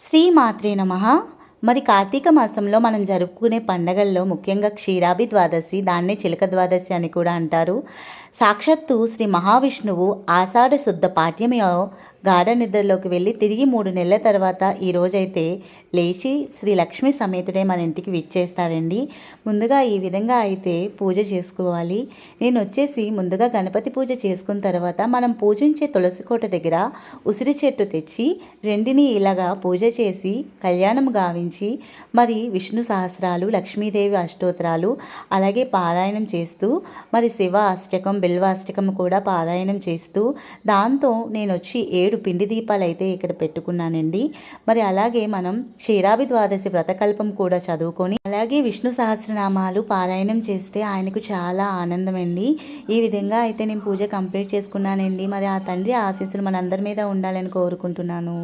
శ్రీమాత్రే నమః. మరి కార్తీక మాసంలో మనం జరుపుకునే పండగల్లో ముఖ్యంగా క్షీరాభి ద్వాదశి, దాన్నే చిలక ద్వాదశి అని కూడా అంటారు. సాక్షాత్తు శ్రీ మహావిష్ణువు ఆషాఢ శుద్ధ పాడ్యమిలో గాఢ నిద్రలోకి వెళ్ళి తిరిగి 3 నెలల తర్వాత ఈరోజైతే లేచి శ్రీ లక్ష్మీ సమేతుడే మన ఇంటికి విచ్చేస్తారండి. ముందుగా ఈ విధంగా అయితే పూజ చేసుకోవాలి. నేను వచ్చేసి ముందుగా గణపతి పూజ చేసుకున్న తర్వాత మనం పూజించే తులసి కోట దగ్గర ఉసిరి చెట్టు తెచ్చి రెండిని ఇలాగా పూజ చేసి కళ్యాణం గావించి మరి విష్ణు సహస్రాలు, లక్ష్మీదేవి అష్టోత్తరాలు అలాగే పారాయణం చేస్తూ మరి శివ అష్టకం, బిల్వాష్టకం కూడా పారాయణం చేస్తూ దాంతో నేను వచ్చి 7 పిండి దీపాలు అయితే ఇక్కడ పెట్టుకున్నానండి. మరి అలాగే మనం క్షీరాభి ద్వాదశి వ్రతకల్పం కూడా చదువుకొని అలాగే విష్ణు సహస్రనామాలు పారాయణం చేస్తే ఆయనకు చాలా ఆనందం అండి. ఈ విధంగా అయితే నేను పూజ కంప్లీట్ చేసుకున్నానండి. మరి ఆ తండ్రి ఆశీస్సులు మనందరి మీద ఉండాలని కోరుకుంటున్నాను.